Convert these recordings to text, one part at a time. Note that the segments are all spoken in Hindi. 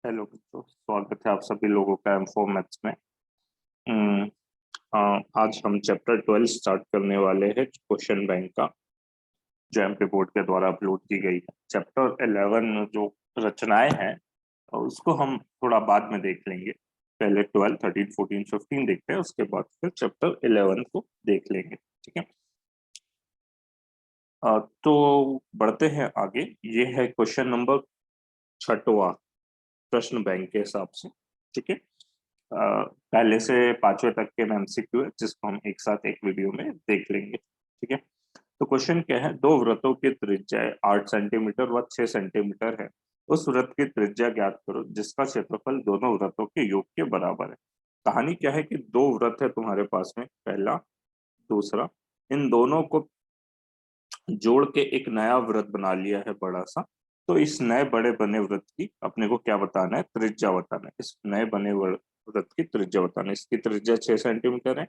हेलो बच्चों, स्वागत है आप सभी लोगों का M4 मैथ्स में। हम्म, आज हम चैप्टर 12 स्टार्ट करने वाले हैं क्वेश्चन बैंक का, जो एमपी बोर्ड के द्वारा अपलोड की गई है। चैप्टर 11 जो रचनाएं हैं उसको हम थोड़ा बाद में देख लेंगे। पहले 12, 13, 14, 15 देखते हैं, उसके बाद फिर चैप्टर 11 को देख लेंगे। ठीक है। तो बढ़ते हैं आगे। ये है क्वेश्चन नंबर 6वां प्रश्न बैंक के हिसाब से। ठीक है। पहले से 5वें तक के एमसीक्यू है, जिसको हम एक साथ एक वीडियो में देख लेंगे। ठीक है। तो क्वेश्चन क्या है, दो वृत्तों की त्रिज्या 8 सेंटीमीटर व 6 सेंटीमीटर है। उस वृत्त की त्रिज्या ज्ञात करो जिसका क्षेत्रफल दोनों वृत्तों के योग के बराबर है। कहानी क्या है कि दो वृत्त है तुम्हारे पास में, पहला दूसरा। इन दोनों को जोड़ के एक नया वृत्त बना लिया है बड़ा सा। तो इस नए बड़े बने वृत्त की अपने को क्या बताना है, त्रिज्या बताना है। इस नए बने वृत्त की त्रिज्या बताना है। इसकी त्रिज्या 6 सेंटीमीटर है,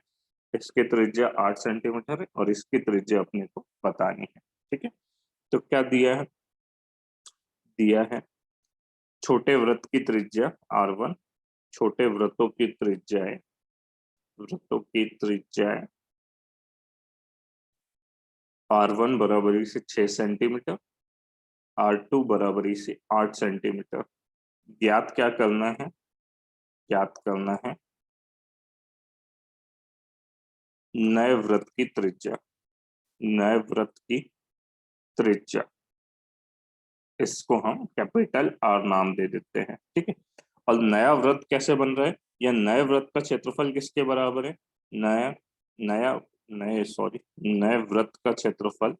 इसकी त्रिज्या 8 सेंटीमीटर है, और इसकी त्रिज्या अपने को बतानी है। ठीक है। तो क्या दिया है, दिया है छोटे वृत्त की त्रिज्या R1, छोटे वृत्तों की त्रिज्याएं, वृत्तों की त्रिज्याएं R1 बराबरी से 6 सेंटीमीटर, R2 बराबरी से 8 सेंटीमीटर। ज्ञात क्या करना है, ज्ञात करना है नए वृत्त की त्रिज्या, नए वृत्त की त्रिज्या। इसको हम कैपिटल आर नाम दे देते हैं। ठीक है। और नया वृत्त कैसे बन रहा है, या नए वृत्त का क्षेत्रफल किसके बराबर है, नया नया नए सॉरी नए वृत्त का क्षेत्रफल,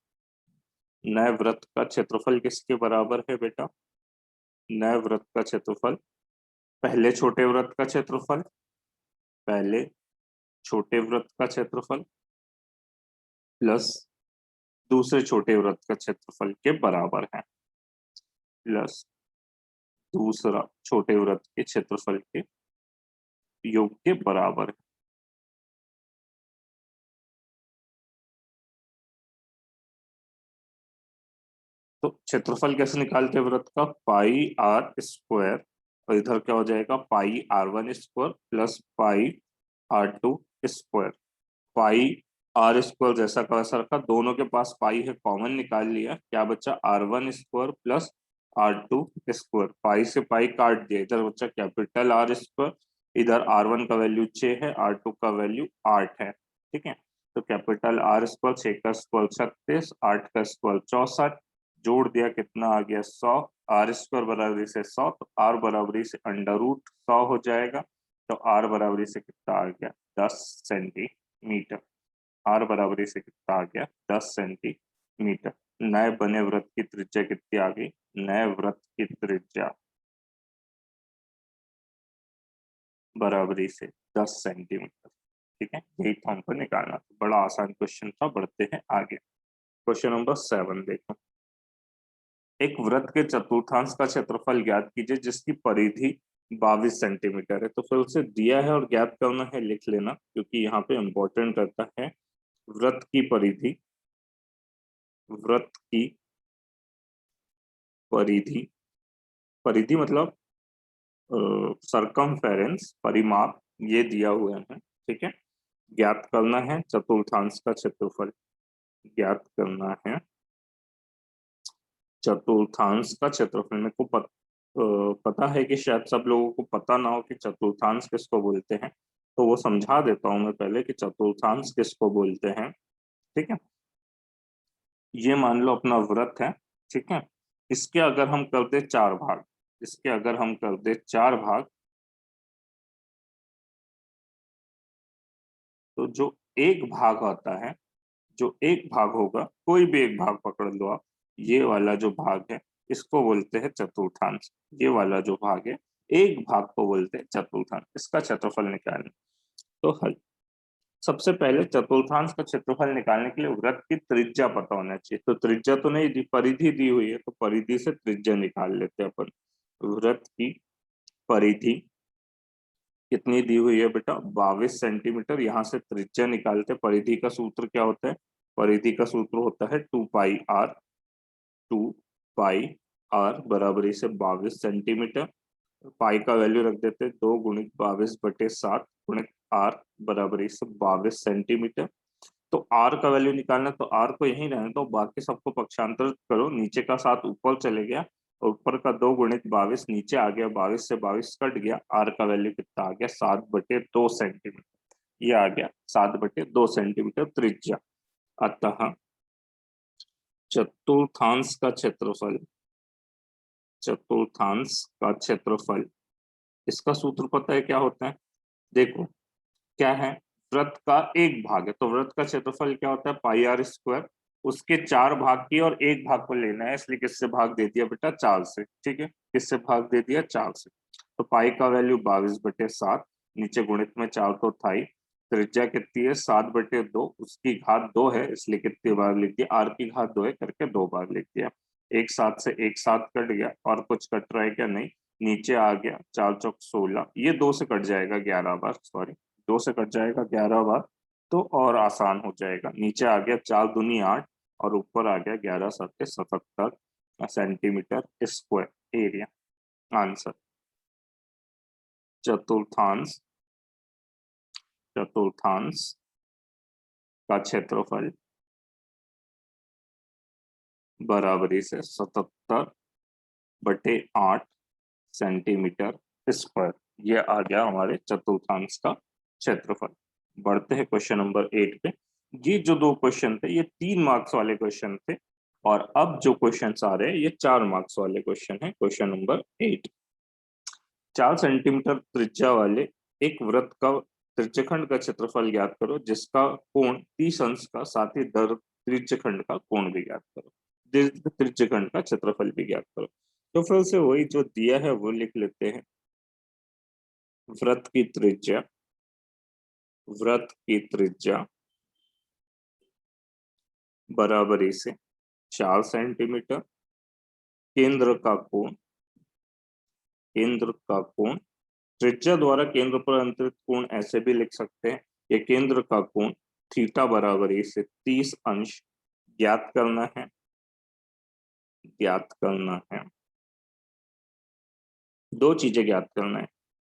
नए वृत्त का क्षेत्रफल किसके बराबर है बेटा, नए वृत्त का क्षेत्रफल पहले छोटे वृत्त का क्षेत्रफल, पहले छोटे वृत्त का क्षेत्रफल प्लस दूसरे छोटे वृत्त का क्षेत्रफल के बराबर है, प्लस दूसरा छोटे वृत्त के क्षेत्रफल के योग के बराबर है। तो क्षेत्रफल कैसे निकालते हैं वृत्त का, पाई आर स्क्वायर, और इधर क्या हो जाएगा, pi R1 square plus pi R2 square. Pi R square जैसा का वैसा रखा, दोनों के पास पाई है, कॉमन निकाल लिया, क्या बचा R1 square plus R2 square. पाई से पाई काट दिया, इधर बचा कैपिटल आर स्क्वायर। इधर R1 का वैल्यू 6 है, R2 का वैल्यू 8 है। ठीक है। तो कैपिटल आर स्क्वायर, 6 का स्क्वायर 36, 8 का स्क्वायर 64, जोड़ दिया कितना आ गया 100। आर स्क्वायर बराबरी से 100, तो आर बराबरी से अंडर रूट 100 हो जाएगा। तो आर बराबरी से कितना आ गया, 10 सेंटीमीटर। आर बराबरी से कितना आ गया, 10 सेंटीमीटर। नए बने वृत्त की त्रिज्या कितनी आ गई, नए वृत्त की त्रिज्या बराबरी से 10 सेंटीमीटर। ठीक है, यही था हमको निकालना था। बड़ा आसान क्वेश्चन था। बढ़ते हैं आगे। क्वेश्चन नंबर 7 देखो। एक वृत्त के चतुर्थांश का क्षेत्रफल ज्ञात कीजिए जिसकी परिधि 22 सेंटीमीटर है। तो फिर उसे दिया है और ज्ञात करना है, लिख लेना, क्योंकि यहाँ पे इंपॉर्टेंट रहता है वृत्त की परिधि, वृत्त की परिधि, परिधि मतलब सरकमफेरेंस, परिमाप, ये दिया हुआ है। ठीक है। ज्ञात करना है चतुर्थांश का क्षेत्रफल, ज्ञात करना है चतुर्थांश का क्षेत्रफल। मेरे को पता है कि शायद सब लोगों को पता ना हो कि चतुर्थांश किसको बोलते हैं, तो वो समझा देता हूं मैं पहले कि चतुर्थांश किसको बोलते हैं। ठीक है। ये मान लो अपना वृत्त है। ठीक है। इसके अगर हम कर दे 4 भाग, इसके अगर हम कर दे 4 भाग, तो जो एक भाग होता है, जो एक भाग होगा, कोई भी एक भाग पकड़ लो आप, ये वाला जो भाग है इसको बोलते हैं चतुर्थांश। ये वाला जो भाग है, एक भाग को बोलते हैं चतुर्थांश। इसका क्षेत्रफल निकालना तो हल। सबसे पहले चतुर्थांश का क्षेत्रफल निकालने के लिए वृत्त की त्रिज्या पता होना चाहिए। तो त्रिज्या तो नहीं दी, परिधि दी हुई है, तो परिधि से त्रिज्या निकाल लेते हैं अपन। वृत्त की परिधि कितनी दी हुई है बेटा, 22 सेंटीमीटर। यहाँ से त्रिज्या निकालते, परिधि का सूत्र क्या होता है, परिधि का सूत्र होता है 2 पाई आर बराबरी से 22 सेंटीमीटर। पाई का वैल्यू रख देते 2 गुणित 22/7 गुणित आर बराबर इस 22 सेंटीमीटर। तो आर का वैल्यू निकालना, तो आर को यहीं रहने दो, बाकी सबको पक्षांतर करो। नीचे का 7 ऊपर चले गया और ऊपर का 2 गुणित 22 नीचे आ गया, 22 से 22 कट गया। आर का वैल्यू कितना आ गया? 7/2 सेंटीमीटर। ये आ गया 7/2 सेंटीमीटर त्रिज्या। अतः चतुर्थांश का क्षेत्रफल, चतुर्थांश का क्षेत्रफल, इसका सूत्र पता है क्या होता है? देखो क्या है, वृत्त का एक भाग है, तो वृत्त का क्षेत्रफल क्या होता है? पाई आर स्क्वायर। उसके 4 भाग की और एक भाग को लेना है, इसलिए किससे भाग दे दिया बेटा? 4 से। ठीक है, किससे भाग दे दिया? 4 से। तो पाई का वैल्यू 22/7, नीचे गुणित में 4 तो था ही, त्रिज्या कितनी है? 7/2, उसकी घात 2 है इसलिए कितनी बार लिख दिया? आर की घात 2 है करके 2 बार लिख दिया। एक 7 से एक 7 कट गया, और कुछ कट रहा है क्या? नहीं। नीचे आ गया 4 चौक 16, ये 2 से कट जाएगा 11 बार, सॉरी 2 से कट जाएगा 11 बार, तो और आसान हो जाएगा। नीचे आ गया 4 दूनी 8 और ऊपर आ गया 11 सत्ते 77 सेंटीमीटर स्क्वायर एरिया। आंसर चतुर्थांश, चतुर्थांश का क्षेत्रफल बराबरी से 77/8 सेंटीमीटर स्क्वायर। ये आ गया हमारे चतुर्थांश का क्षेत्रफल। बढ़ते हैं क्वेश्चन नंबर 8 पे। ये जो 2 क्वेश्चन थे ये 3 मार्क्स वाले क्वेश्चन थे, और अब जो क्वेश्चन आ रहे हैं ये 4 मार्क्स वाले क्वेश्चन है। क्वेश्चन नंबर 8, 4 सेंटीमीटर त्रिज्या वाले एक वृत्त का त्रिज्यखंड का क्षेत्रफल ज्ञात करो जिसका कोण 30 अंश का, साथ ही दर त्रिज्यखंड का कोण भी ज्ञात करो। दीर्घ त्रिज्यखंड का क्षेत्रफल भी ज्ञात करो। तो फिर से वही जो दिया है वो लिख लेते हैं। वृत्त की त्रिज्या, वृत्त की त्रिज्या बराबरी से 4 सेंटीमीटर, केंद्र का कोण, केंद्र का कोण, त्रिज्या द्वारा केंद्र पर अंतरित कोण ऐसे भी लिख सकते हैं। ये केंद्र का कोण थीटा बराबरी से 30 अंश ज्ञात करना है, ज्ञात करना है। 2 चीजें ज्ञात करना है,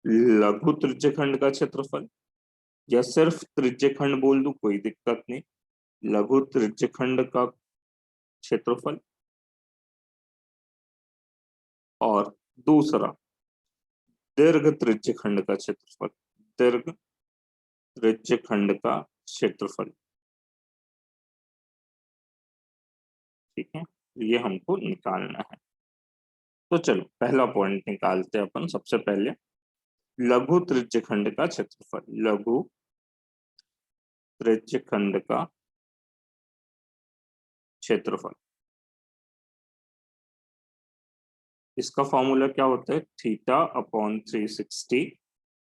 लघु त्रिज्यखंड का क्षेत्रफल, या सिर्फ त्रिज्यखंड बोल दूं कोई दिक्कत नहीं, लघु त्रिज्यखंड का क्षेत्रफल। और दूसरा दीर्घ त्रिज्यखंड का क्षेत्रफल, दीर्घ त्रिज्यखंड का क्षेत्रफल। ठीक है, ये हमको निकालना है। तो चलो पहला पॉइंट निकालते हैं अपन सबसे पहले। लघु त्रिज्यखंड का क्षेत्रफल, लघु त्रिज्यखंड का क्षेत्रफल, इसका फॉर्मूला क्या होता है? Theta upon 360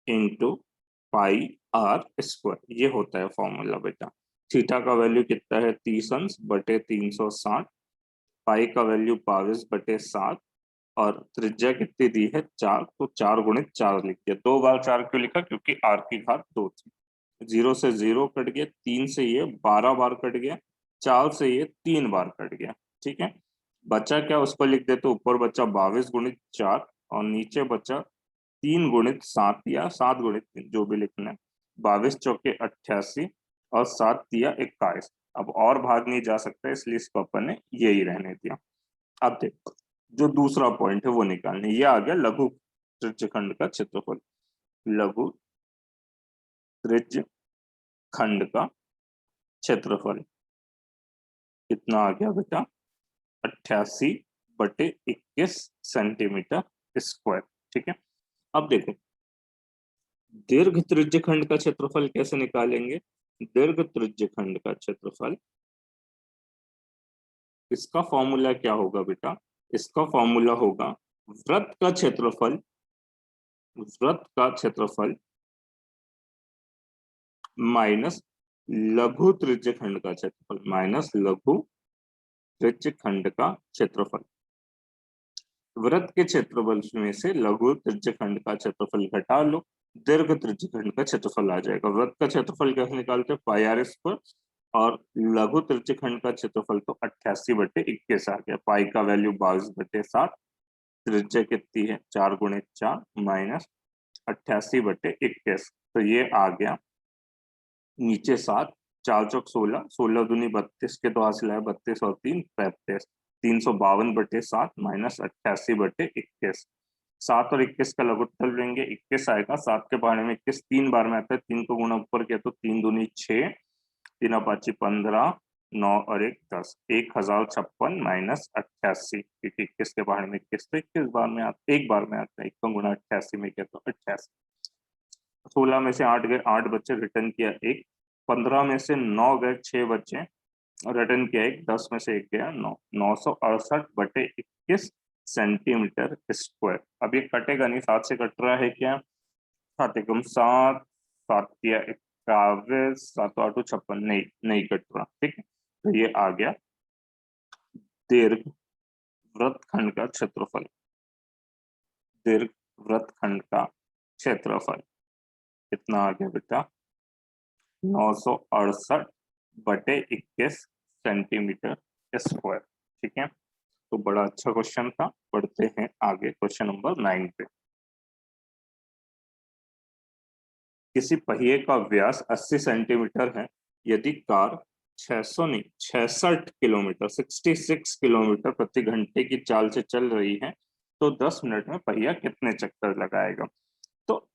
into pi R square, ये होता है फॉर्मूला बेटा। थीटा का वैल्यू कितना है? 30 अंश बटे 360, पाई का वैल्यू 22/7, और त्रिज्या कितनी दी है? 4, तो 4 गुणित 4 लिख दिया। 2 बार 4 क्यों लिखा? क्योंकि आर की घात 2 थी। 0 से 0 कट गया, 3 से ये 12 बार कट गया, 4 से ये 3 बार कट गया। ठीक है, बचा क्या? उसको लिख देते, ऊपर बचा 22 गुणित 4 और नीचे बचा 3 गुणित 7 या 7 गुणित 3, जो भी लिखना है। 22 चौके 88 और 7 दिया 21। अब और भाग नहीं जा सकता इसलिए इसको अपन ने यही रहने दिया। अब देखो जो दूसरा पॉइंट है वो निकालने, ये आ गया लघु त्रिज्यखंड का क्षेत्रफल। लघु त्रिज्यखंड का क्षेत्रफल कितना आ गया बेटा? 88/21 सेंटीमीटर स्क्वायर। ठीक है, अब देखो दीर्घ त्रिज्यखंड का क्षेत्रफल कैसे निकालेंगे? दीर्घ त्रिज्यखंड का क्षेत्रफल, इसका फॉर्मूला क्या होगा बेटा? इसका फॉर्मूला होगा वृत्त का क्षेत्रफल, वृत्त का क्षेत्रफल माइनस लघु त्रिज्यखंड का क्षेत्रफल, माइनस लघु त्रिज्यखंड का क्षेत्रफल। वृत्त के क्षेत्रफल में से लघु त्रिज्यखंड का क्षेत्रफल घटा लो, दीर्घ त्रिज्यखंड का क्षेत्रफल आ जाएगा। वृत्त का क्षेत्रफल कैसे निकालते हैं? पाई आर स्क्वायर, और लघु त्रिज्यखंड का क्षेत्रफल तो 88/21 आ गया। पाई का वैल्यू 22/7 त्रिज्या कितनी है 4 गुणित 4 माइनस 88/21। तो ये आ गया नीचे 7, 4 चौक 16, 16 दूनी 32 के तो हासिल है 32 और 3 35, 352/7 माइनस 88/21। 7 और 21 का लघुत्तम लेंगे, 21 आएगा। 7 के बारे में 21 3 बार में आता है, 3 को गुणा ऊपर किया तो 3 दूनी 6, 3 5 15, 9 और 1 10, 1056 माइनस 88, क्योंकि 21 के बारे में 21 तो 21 बार में आता, एक बार में आता है, 1 को गुणा 88 में किया तो 88। 16 में से 8 गए, 8 बच्चे, रिटर्न किया 1। 15 में से 9 गए, 6 बच्चे, रिटर्न किया 1। 10 में से 1 गया 9, 968/21 सेंटीमीटर स्क्वायर। अब ये कटेगा नहीं, 7 से कट रहा है क्या, 7 एकम 7, 7 किया 21, 7 8 56, नहीं नहीं कट रहा, ठीक है। तो ये आ गया दीर्घ वृत्तखंड का क्षेत्रफल, दीर्घ वृत्तखंड का क्षेत्रफल कितना आ गया बेटा, 968/21 सेंटीमीटर स्क्वायर, ठीक है। तो बड़ा अच्छा क्वेश्चन था। पढ़ते हैं आगे क्वेश्चन नंबर 9 पे। किसी पहिए का व्यास 80 सेंटीमीटर है, यदि कार 600 नहीं 66 किलोमीटर 66 किलोमीटर प्रति घंटे की चाल से चल रही है, तो 10 मिनट में पहिया कितने चक्कर लगाएगा। तो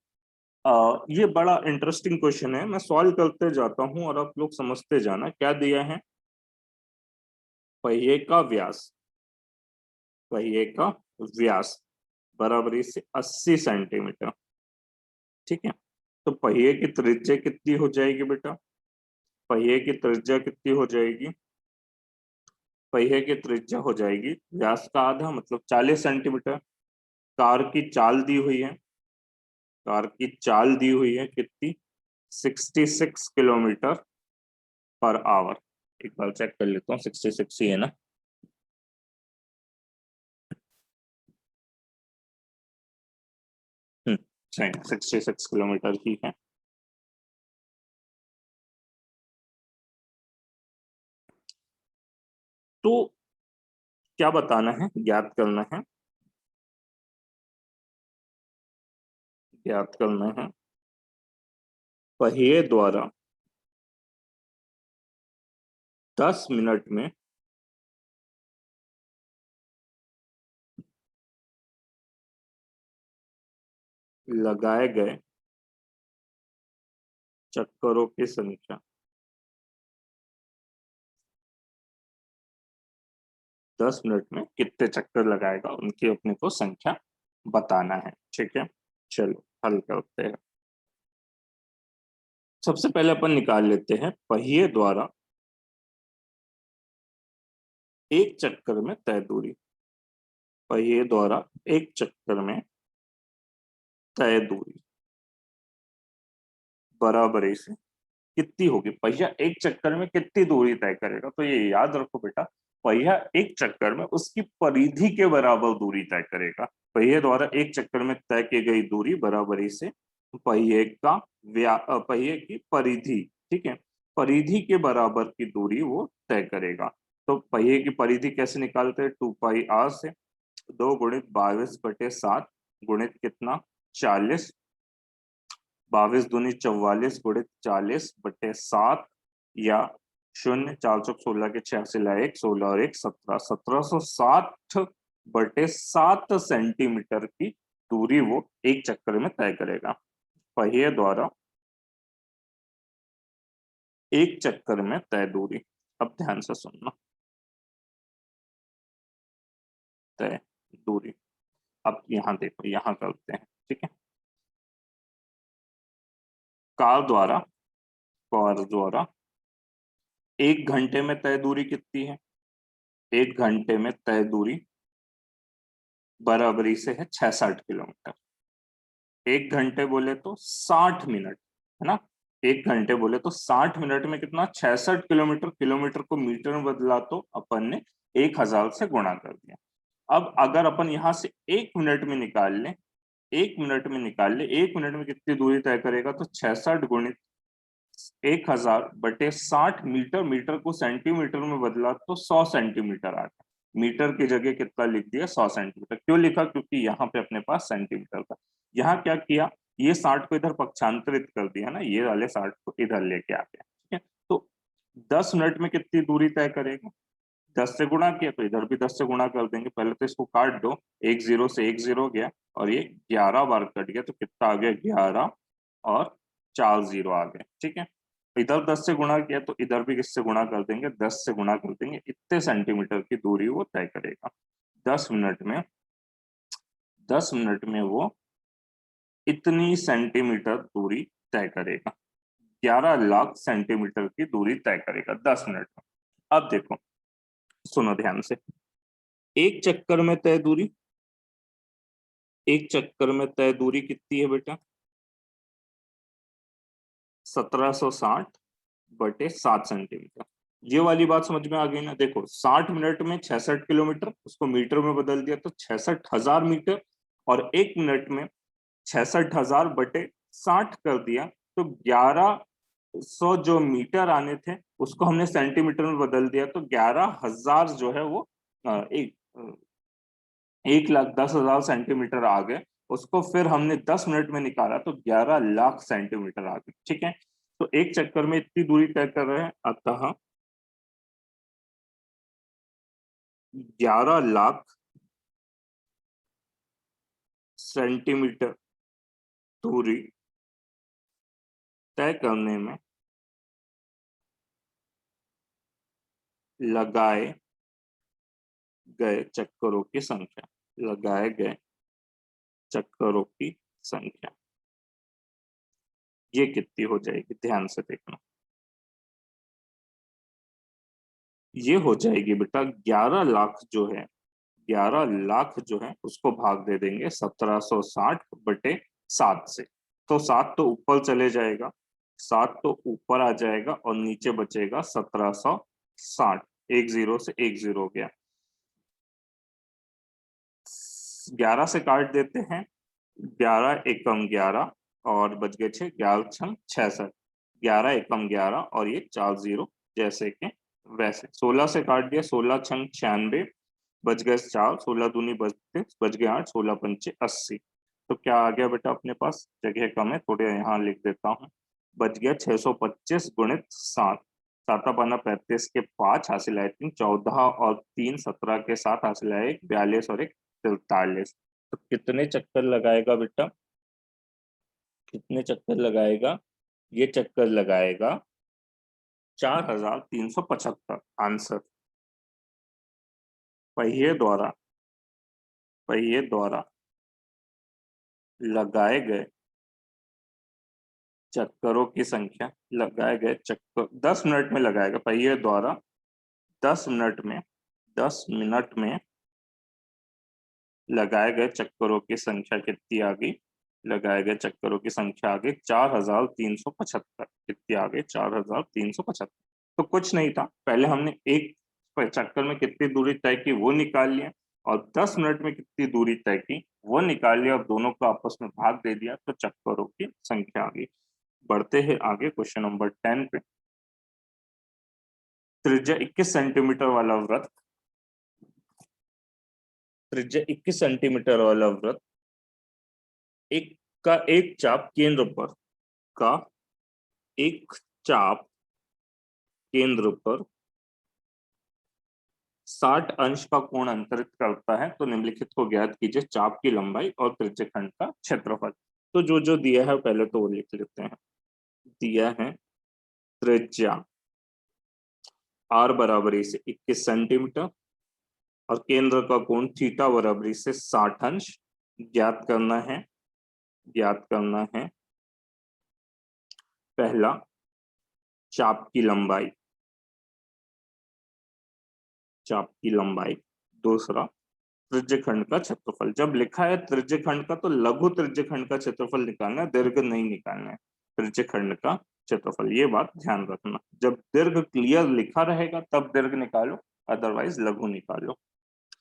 ये बड़ा इंटरेस्टिंग क्वेश्चन है, मैं सॉल्व करते जाता हूं और आप लोग समझते जाना। क्या दिया है, पहिए का व्यास, पहिए का व्यास बराबरी से 80 सेंटीमीटर, ठीक है। तो पहिए की त्रिज्या कितनी हो जाएगी बेटा, पहिए की त्रिज्या कितनी हो जाएगी, पहिए की त्रिज्या हो जाएगी व्यास का आधा मतलब 40 सेंटीमीटर। कार की चाल दी हुई है, कार की चाल दी हुई है कितनी, 66 किलोमीटर पर आवर। एक बार चेक कर लेता हूँ, 66 ही है ना, सही 66 किलोमीटर ही है। तो क्या बताना है, ज्ञात करना है, ज्ञात करना है पहिए द्वारा 10 मिनट में लगाए गए चक्करों की संख्या, 10 मिनट में कितने चक्कर लगाएगा उनकी अपने को संख्या बताना है, ठीक है। चलो हल करते हैं। सबसे पहले अपन निकाल लेते हैं पहिए द्वारा एक चक्कर में तय दूरी, पहिए द्वारा एक चक्कर में तय दूरी बराबरी से कितनी होगी, पहिया एक चक्कर में कितनी दूरी तय करेगा। तो ये याद रखो बेटा, पहिया एक चक्कर में उसकी परिधि के बराबर दूरी तय करेगा। पहिए द्वारा एक चक्कर में तय की गई दूरी बराबरी से पहिए का पहिए की परिधि, ठीक है, परिधि के बराबर की दूरी वो तय करेगा। तो पहिए की परिधि कैसे निकालते हैं, 2πr से, 2 गुणित 22/7 गुणित कितना 40, 22 दूनी 44 गुणित 40/7 या 0, 4 चौक 16 के 6 से ला 1, 16 और 1 17, 1760/7 सेंटीमीटर की दूरी वो एक चक्कर में तय करेगा। पहिए द्वारा एक चक्कर में तय दूरी, अब ध्यान से सुनना, तय दूरी। अब यहाँ देखो, यहाँ करते हैं, ठीक है। कार द्वारा, कार द्वारा 1 घंटे में तय दूरी कितनी है, 1 घंटे में तय दूरी बराबरी से है 66 किलोमीटर। 1 घंटे बोले तो 60 मिनट, है ना, 1 घंटे बोले तो 60 मिनट में कितना 66 किलोमीटर, किलोमीटर को मीटर में बदला तो अपन ने 1000 से गुणा कर दिया। अब अगर अपन यहाँ से 1 मिनट में निकाल लें, 1 मिनट में निकाल ले, 1 मिनट में कितनी दूरी तय करेगा, तो 66 गुणित 1000/60 मीटर, मीटर को सेंटीमीटर में बदला तो 100 सेंटीमीटर आ गया। मीटर की जगह कितना लिख दिया, 100 सेंटीमीटर। क्यों लिखा, क्योंकि यहाँ पे अपने पास सेंटीमीटर था। यहाँ क्या किया, ये 60 को इधर पक्षांतरित कर दिया ना, ये वाले 60 को इधर लेके आ गया, ठीक है। तो 10 मिनट में कितनी दूरी तय करेगा, 10 से गुणा किया तो इधर भी 10 से गुणा कर देंगे। पहले तो इसको काट दो, एक जीरो से एक जीरो गया और ये 11 बार कट गया, तो कितना आ गया, 11 और 4 जीरो आ गए, ठीक है। इधर 10 से गुणा किया तो इधर भी किससे गुणा कर देंगे, 10 से गुणा कर देंगे। इतने सेंटीमीटर की दूरी वो तय करेगा 10 मिनट में। 10 मिनट में वो इतनी सेंटीमीटर दूरी तय करेगा, 11 लाख सेंटीमीटर की दूरी तय करेगा 10 मिनट में। अब देखो, सुनो ध्यान से, एक चक्कर में तय दूरी, एक चक्कर में तय दूरी कितनी है बेटा, 1760 बटे 7 सेंटीमीटर। ये वाली बात समझ में आ गई ना। देखो 60 मिनट में 66 किलोमीटर, उसको मीटर में बदल दिया तो 66,000 मीटर, और एक मिनट में 66,000 बटे 60 कर दिया तो 1100 जो मीटर आने थे उसको हमने सेंटीमीटर में बदल दिया तो 11,000 जो है वो एक 1,10,000 सेंटीमीटर आ गए। उसको फिर हमने 10 मिनट में निकाला तो 11 लाख सेंटीमीटर आ गए, ठीक है। तो एक चक्कर में इतनी दूरी तय कर रहे हैं, अतः 11 लाख सेंटीमीटर दूरी तय करने में लगाए गए चक्करों की संख्या, लगाए गए चक्करों की संख्या ये कितनी हो जाएगी, ध्यान से देखना। ये हो जाएगी बेटा 11 लाख जो है, 11 लाख जो है उसको भाग दे देंगे 1760 बटे 7 से। तो 7 तो ऊपर चले जाएगा, 7 तो ऊपर आ जाएगा और नीचे बचेगा 1760। एक जीरो से एक जीरो गया, 11 से काट देते हैं, 11 एकम 11 और बच गए 6, 11 छंग 66, 11 एकम 11 और ये 4 जीरो जैसे कि वैसे। 16 से काट दिया, 16 छंग 96, बच गए 4, 16 दूनी बचते बच गए 8, 16 पंचे 80। तो क्या आ गया बेटा अपने पास, जगह कम है थोड़े यहाँ लिख देता हूँ, बच गया 625 गुणित 7, 7 पाना 35 के 5 हासिल आए 3, 14 और 3 17 के 7 हासिल आए 1, 42 और 1 43। तो कितने चक्कर लगाएगा बेटा, कितने चक्कर लगाएगा, ये चक्कर लगाएगा 4,375। आंसर पहिए द्वारा, पहिए द्वारा लगाए गए चक्करों की संख्या, लगाए गए चक्कर 10 मिनट में लगाएगा, पहिए द्वारा 10 मिनट में, 10 मिनट में लगाए गए चक्करों की संख्या कितनी आ गई, लगाए गए चक्करों की संख्या आ गई 4,375। कितनी आ गई, 4,375। तो कुछ नहीं था, पहले हमने एक चक्कर में कितनी दूरी तय की वो निकाल लिया और 10 मिनट में कितनी दूरी तय की वो निकाल लिया और दोनों को आपस में भाग दे दिया तो चक्करों की संख्या आ गई। बढ़ते हैं आगे क्वेश्चन नंबर 10 पे। त्रिज्या 21 सेंटीमीटर वाला वृत्त, त्रिज्या 21 सेंटीमीटर वाला वृत्त एक का एक चाप केंद्र पर, का एक चाप केंद्र पर 60 अंश का कोण अंतरित करता है, तो निम्नलिखित को ज्ञात कीजिए, चाप की लंबाई और त्रिज्यखंड का क्षेत्रफल। तो जो जो दिया है पहले तो वो लिख लेते हैं। दिया है त्रिज्या r बराबरी से 21 सेंटीमीटर और केंद्र का कोण थीटा बराबरी से 60 अंश ज्ञात करना है, ज्ञात करना है। पहला चाप की लंबाई, चाप की लंबाई, दूसरा त्रिज्यखंड का क्षेत्रफल। जब लिखा है त्रिज्यखंड का तो लघु त्रिज्यखंड का क्षेत्रफल निकालना है, दीर्घ नहीं निकालना है, त्रिज्यखंड का क्षेत्रफल। ये बात ध्यान रखना, जब दीर्घ क्लियर लिखा रहेगा तब दीर्घ निकालो, अदरवाइज लघु निकालो।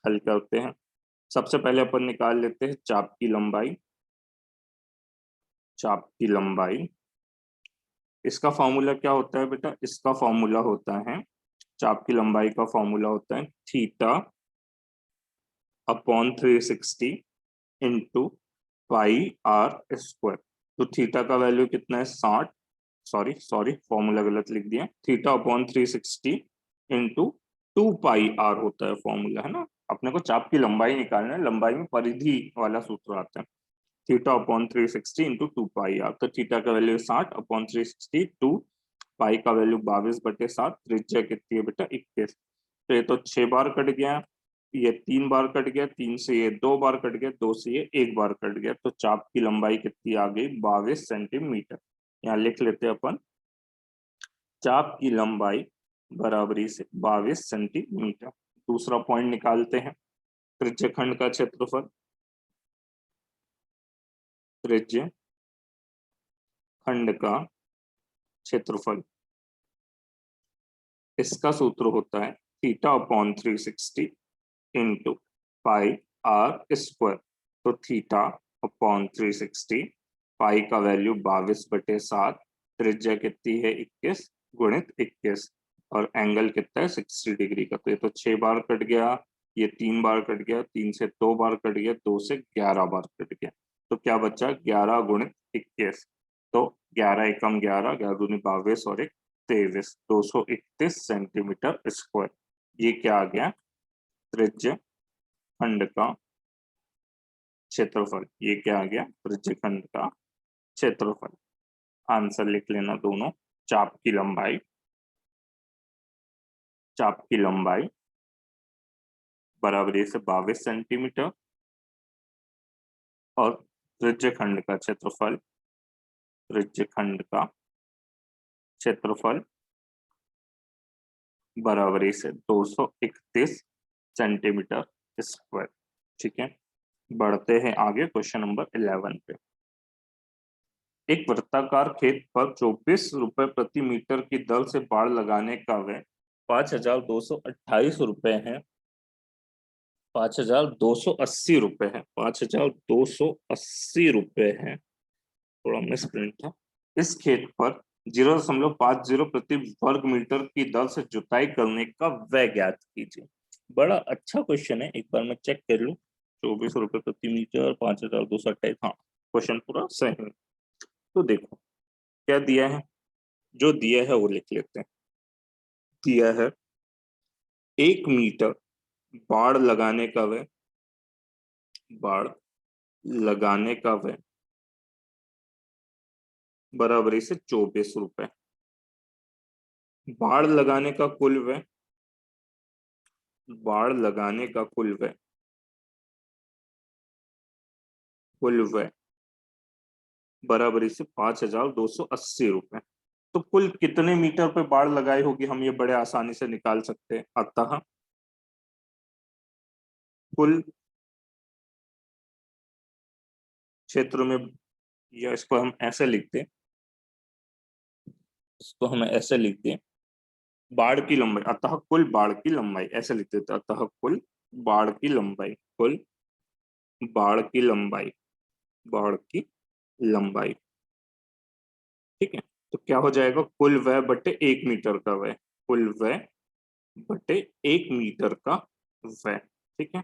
हल करते हैं। सबसे पहले अपन निकाल लेते हैं चाप की लंबाई, चाप की लंबाई। इसका फॉर्मूला क्या होता है बेटा, इसका फॉर्मूला होता है, चाप की लंबाई का फॉर्मूला होता है theta upon 360 into pi R square. तो थीटा का वैल्यू कितना है 60, सॉरी फॉर्मूला गलत लिख दिया, theta upon 360 into 2 pi R होता है फॉर्मूला, है ना। अपने को चाप की लंबाई निकालना है, लंबाई में परिधि वाला सूत्र आता है, theta upon 360 into 2 pi R. तो थीटा का वैल्यू 60 अपॉन 360, 2 पाई का वैल्यू 22/7, त्रिज्या कितनी है बेटा 21। तो ये तो 6 बार कट गया, ये 3 बार कट गया, 3 से ये 2 बार कट गया, 2 से ये 1 बार कट गया। तो चाप की लंबाई कितनी आ गई 22 सेंटीमीटर। यहाँ लिख लेते हैं अपन, चाप की लंबाई बराबरी से 22 सेंटीमीटर। दूसरा पॉइंट निकालते हैं, त्रिज्य खंड का क्षेत्रफल, त्रिज्य खंड का क्षेत्रफल, इसका सूत्र होता है theta upon 360 into pi R square. तो थीटा अपॉन 360, पाई का वैल्यू 22/7, त्रिज्या कितनी है 21 गुणित 21, और एंगल कितना है 60 डिग्री का। तो ये तो 6 बार कट गया, ये 3 बार कट गया, 3 से 2 बार कट गया, 2 से 11 बार कट गया। तो क्या बचा 11 गुणित 21। तो 11 एकम 11, 11 दूनी 22 और 1 23, 231 सेंटीमीटर स्क्वायर। ये क्या आ गया त्रिज्य खंड का क्षेत्रफल। ये क्या आ गया त्रिज्य खंड का क्षेत्रफल। आंसर लिख लेना दोनों, चाप की लंबाई, चाप की लंबाई बराबर से 22 सेंटीमीटर, और त्रिज्य खंड का क्षेत्रफल, त्रिज्य खंड का क्षेत्रफल बराबरी से 231 सेंटीमीटर स्क्वायर। ठीक है, बढ़ते हैं आगे क्वेश्चन नंबर 11 पे। एक वृत्ताकार खेत पर 24 रुपए प्रति मीटर की दर से बाड़ लगाने का व्यय 5,228 रुपए है, 5,280 रुपए है, 5,280 रुपए है, थोड़ा मिसप्रिंट था। इस खेत पर 0.50 प्रति वर्ग मीटर की दर से जुताई करने का व्यय ज्ञात कीजिए। बड़ा अच्छा क्वेश्चन है, एक बार मैं चेक कर लूं। 24 रुपए प्रति मीटर, 5,228, हाँ क्वेश्चन पूरा सही है। तो देखो क्या दिया है, जो दिया है वो लिख लेते हैं। दिया है 1 मीटर बाड़ लगाने का व्यय, बाड़ लगाने का व्यय बराबरी से 24 रुपए। बाड़ लगाने का कुल व्यय, बाड़ लगाने का कुल व्यय, कुल व्यय बराबरी से 5,280 रुपए। तो कुल कितने मीटर पे बाड़ लगाई होगी हम ये बड़े आसानी से निकाल सकते हैं। अतः कुल क्षेत्र में, या इसको हम ऐसे लिखते हैं, इसको हम ऐसे लिखते हैं, बाड़ की लंबाई, अतः कुल बाड़ की लंबाई, ऐसे लिखते थे, अतः कुल बाड़ की लंबाई, कुल बाड़ की लंबाई, बाड़ की लंबाई। ठीक है, तो क्या हो जाएगा कुल व्यय बटे 1 मीटर का व्यय, कुल व्यय बटे 1 मीटर का व्यय। ठीक है,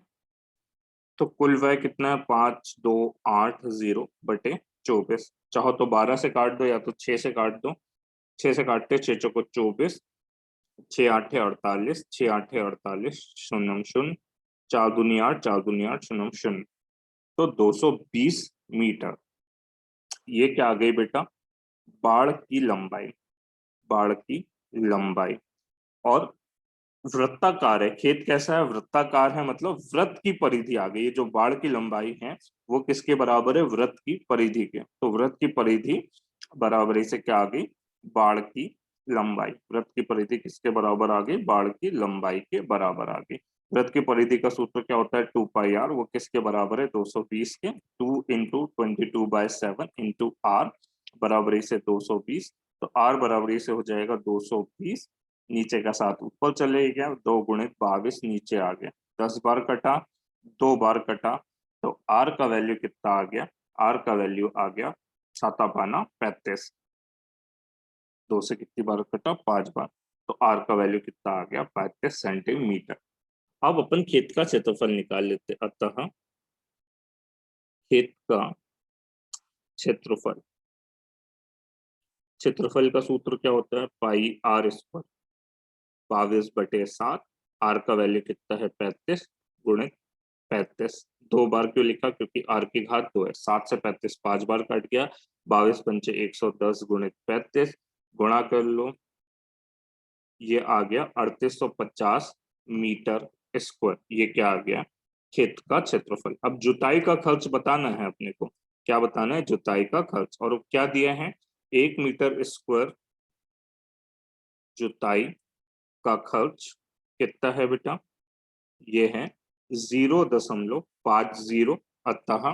तो कुल व्यय कितना है 5,280 बटे 24। चाहो तो 12 से काट दो या तो 6 से काट दो, 6 से काटते 6 चौको 24, 6 8 48, 6 8 48, शून्यम शून्य, 4 दूनी 8, 4 दूनी 8, शून्यम शून्य। तो 220 मीटर। ये क्या आ गई बेटा बाड़ की लंबाई, बाड़ की लंबाई। और वृत्ताकार है खेत, कैसा है वृत्ताकार है, मतलब वृत्त की परिधि आ गई। ये जो बाड़ की लंबाई है वो किसके बराबर है वृत्त की परिधि के। तो वृत्त की परिधि बराबरी से क्या आ गई बाड़ की लंबाई। वृत्त की परिधि किसके बराबर आ गई बाड़ की लंबाई के बराबर आ गई। वृत्त की परिधि का सूत्र क्या होता है 2 पाई आर, वो किसके बराबर है 220 के। 2 इंटू 22/7 इंटू आर बराबरी से 220। तो आर बराबरी से हो जाएगा 220, नीचे का 7 ऊपर चले गया, 2 गुणित 22 नीचे आ गया, 10 बार कटा, 2 बार कटा। तो आर का वैल्यू कितना आ गया, आर का वैल्यू आ गया 7×5 = 35। 2 से कितनी बार कटा 5 बार, तो आर का वैल्यू कितना आ गया 35 सेंटीमीटर। अब अपन खेत का क्षेत्रफल निकाल लेते, अतः खेत का क्षेत्रफल, क्षेत्रफल का सूत्र क्या होता है, पाई आर स्क्वायर 22/7। आर का वैल्यू कितना है 35 गुणित 35। 2 बार क्यों लिखा, क्योंकि आर की घात 2 है। 7 से 35 5 बार कट गया, 22 पंचे 110 गुणित 35 गुणा कर लो, ये आ गया 3850 मीटर स्क्वायर। ये क्या आ गया, खेत का क्षेत्रफल। अब जुताई का खर्च बताना है अपने को, क्या बताना है, जुताई का खर्च। और क्या दिया है, 1 मीटर स्क्वायर जुताई का खर्च कितना है बेटा, ये है 0.50। अतः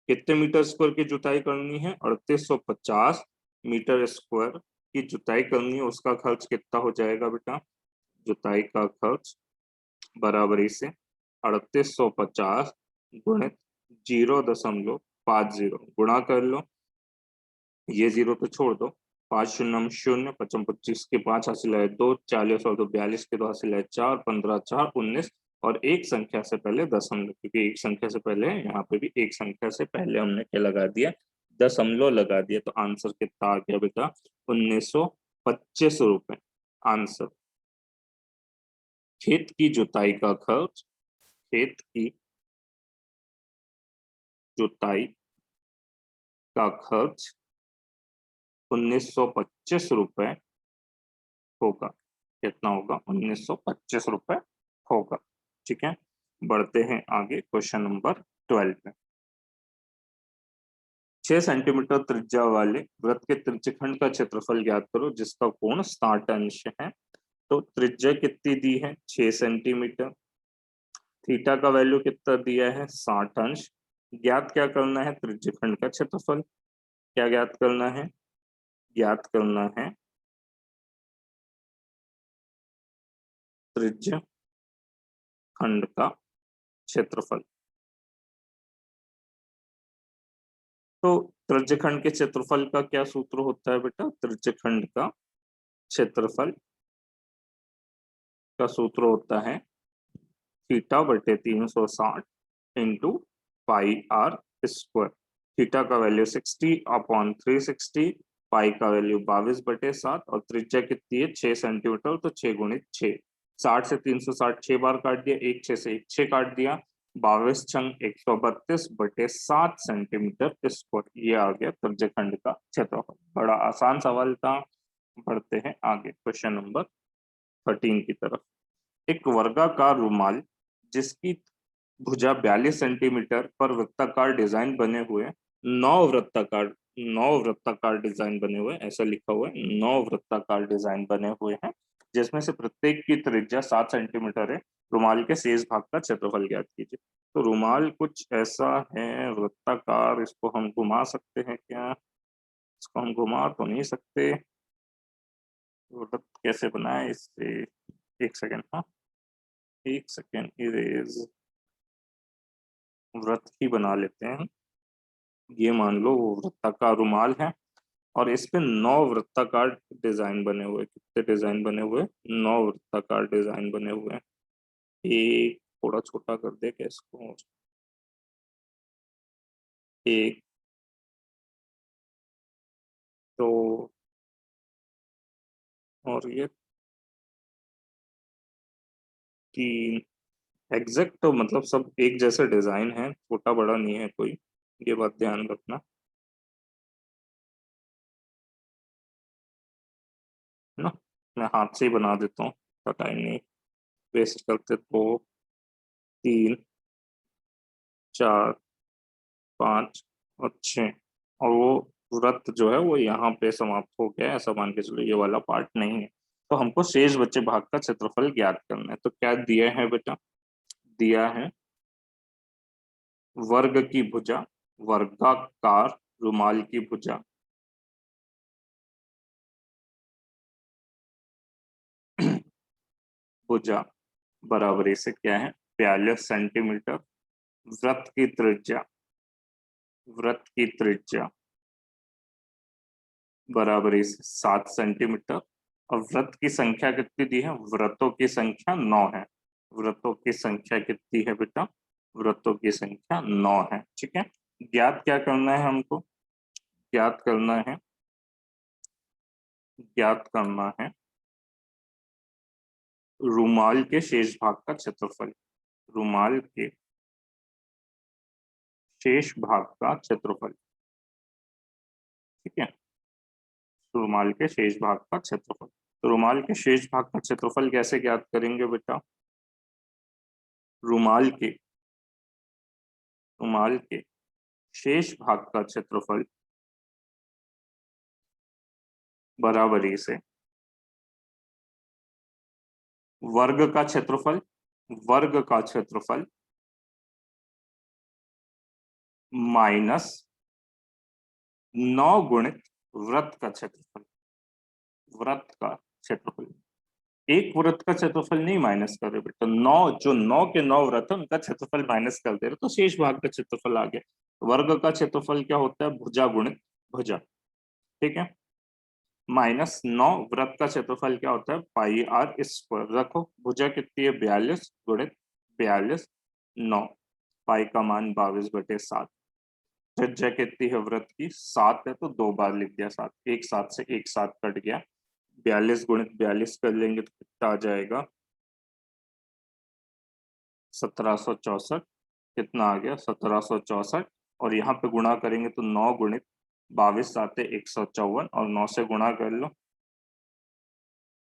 कितने मीटर स्क्वायर की जुताई करनी है, 3850 मीटर स्क्वायर की जुताई करनी है, उसका खर्च कितना हो जाएगा बेटा, जुताई का खर्च बराबरी से 3850 गुणित 0.50 गुणा कर लो, ये जीरो तो छोड़ दो, 5 शून्य 0, 55 के 5 हासिल है 2, 40 और 2 42 के 2 हासिल है 4, 15 4 19, और एक संख्या से पहले दशमलव, क्योंकि एक संख्या से पहले यहाँ पे भी एक संख्या से पहले हमने क्या लगा दिया, दशमलव लगा दिया। तो आंसर कितना आ गया बेटा, 1925 रुपए आंसर। खेत की जुताई का खर्च, खेत की जुताई का खर्च 1925 रुपए होगा। कितना होगा, 1925 रुपए होगा। ठीक है, बढ़ते हैं आगे क्वेश्चन नंबर 12 पे। 6 सेंटीमीटर त्रिज्या वाले वृत्त के त्रिज्यखंड का क्षेत्रफल ज्ञात करो जिसका कोण 60 अंश है। तो त्रिज्या कितनी दी है, 6 सेंटीमीटर। थीटा का वैल्यू कितना दिया है, 60 अंश। ज्ञात क्या करना है, त्रिज्यखंड का क्षेत्रफल। क्या ज्ञात करना है, ज्ञात करना है त्रिज्य खंड का क्षेत्रफल। तो त्रिज्यखंड के क्षेत्रफल का क्या सूत्र होता है बेटा, त्रिज्यखंड का क्षेत्रफल का सूत्र होता है थीटा बटे 360 into pi R square. Theta का वैल्यू 60/360, पाई का वैल्यू 22/7, और त्रिज्या कितनी है 6 सेंटीमीटर, तो 6 गुणित 6। 60 से 360 6 बार काट दिया, एक 6 से एक 6 काट दिया, 22 छंग 132/7 सेंटीमीटर स्क्वायर। ये आ गया त्रिज्यखंड का क्षेत्रफल। बड़ा आसान सवाल था। बढ़ते हैं आगे क्वेश्चन नंबर 13 की तरफ। एक वर्गाकार रुमाल जिसकी भुजा 42 सेंटीमीटर पर वृत्ताकार डिजाइन बने हुए, नौ वृत्ताकार नौ वृत्ताकार डिजाइन बने हुए, ऐसा लिखा हुआ है, 9 वृत्ताकार डिजाइन बने हुए हैं जिसमें से प्रत्येक की त्रिज्या 7 सेंटीमीटर है। रुमाल के शेष भाग का क्षेत्रफल ज्ञात कीजिए। तो रुमाल कुछ ऐसा है वृत्ताकार, इसको हम घुमा सकते हैं क्या, इसको हम घुमा तो नहीं सकते। वृत्त कैसे बनाए इससे, एक सेकेंड, हाँ एक सेकेंड, इरेज, वृत्त ही बना लेते हैं। ये मान लो वो वृत्ताकार रुमाल है और इस पे 9 वृत्ताकार डिजाइन बने हुए। कितने डिजाइन बने हुए, 9 वृत्ताकार डिजाइन बने हुए हैं। एक थोड़ा छोटा कर दे क्या इसको, एक, तो और ये 3। एग्जैक्ट तो मतलब सब एक जैसे डिजाइन है, छोटा बड़ा नहीं है कोई, ये बात ध्यान रखना ना। मैं हाथ से ही बना देता हूँ, टाइम नहीं वेस्ट करते। तो 3 4 5 और 6, और वो व्रत जो है वो यहाँ पे समाप्त हो गया है, ऐसा मान के चलो, ये वाला पार्ट नहीं है। तो हमको शेष बचे भाग का क्षेत्रफल ज्ञात करना है। तो क्या दिया है बेटा, दिया है वर्ग की भुजा, वर्गाकार रुमाल की भुजा भुजा बराबरी से क्या है 42 सेंटीमीटर। वृत्त की त्रिज्या, वृत्त की त्रिज्या बराबरी से 7 सेंटीमीटर। और वृत्त की संख्या कितनी दी है, वृत्तों की संख्या 9 है। वृत्तों की संख्या कितनी है बेटा? वृत्तों की संख्या 9 है। ठीक है, ज्ञात क्या करना है हमको? ज्ञात करना है, ज्ञात करना है रुमाल के शेष भाग का क्षेत्रफल। रुमाल के शेष भाग का क्षेत्रफल। ठीक है, रुमाल के शेष भाग का क्षेत्रफल। तो रुमाल के शेष भाग का क्षेत्रफल कैसे ज्ञात करेंगे बेटा? रुमाल के शेष भाग का क्षेत्रफल बराबरी से वर्ग का क्षेत्रफल, वर्ग का क्षेत्रफल माइनस 9 गुणित वृत्त का क्षेत्रफल। वृत्त का क्षेत्रफल, एक वृत्त का क्षेत्रफल नहीं माइनस कर रहे बेटा, 9 जो 9 के 9 वृत्त है उनका क्षेत्रफल माइनस कर दे रहे, तो शेष भाग का क्षेत्रफल आ गया। वर्ग का क्षेत्रफल क्या होता है? भुजा गुणित भुजा। ठीक है, माइनस 9 वृत्त का क्षेत्रफल क्या होता है? पाई आर स्क्वायर। रखो भुजा कितनी है? 42 गुणित 42, 9, पाई का मान 22/7। त्रिज्या कितनी है वृत्त की? 7 है, तो 2 बार लिख दिया 7, एक 7 से एक 7 कट गया। 42 गुणित 42 कर लेंगे तो कितना आ जाएगा? 1764। कितना आ गया? 1764। और यहाँ पे गुणा करेंगे तो 9 गुणित 22 आते 154, और 9 से गुणा कर लो।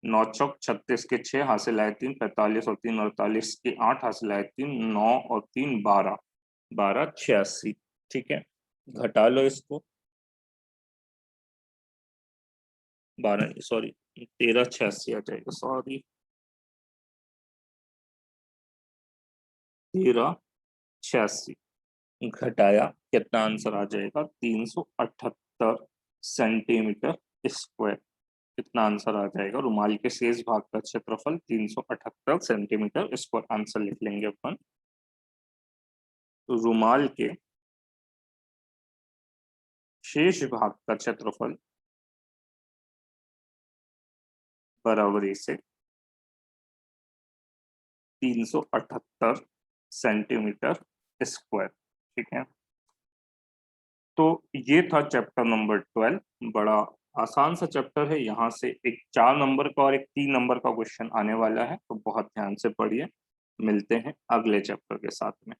9 चौक 36 के 6 हासिल आए 3, 45 और 3 48 के 8 हासिल आए 3, 9 और 3 12, 12 86। ठीक है, घटा लो इसको। 12 सॉरी 1386 आ जाएगा, सॉरी 1386 घटाया कितना आंसर आ जाएगा? 378 सेंटीमीटर स्क्वायर। कितना आंसर आ जाएगा? रुमाल के शेष भाग का क्षेत्रफल 378 सेंटीमीटर स्क्वायर। आंसर लिख लेंगे अपन। तो रुमाल के शेष भाग का क्षेत्रफल बराबरी से 378 सेंटीमीटर स्क्वायर। ठीक है, तो ये था चैप्टर नंबर 12। बड़ा आसान सा चैप्टर है, यहाँ से एक 4 नंबर का और एक 3 नंबर का क्वेश्चन आने वाला है, तो बहुत ध्यान से पढ़िए। मिलते हैं अगले चैप्टर के साथ में।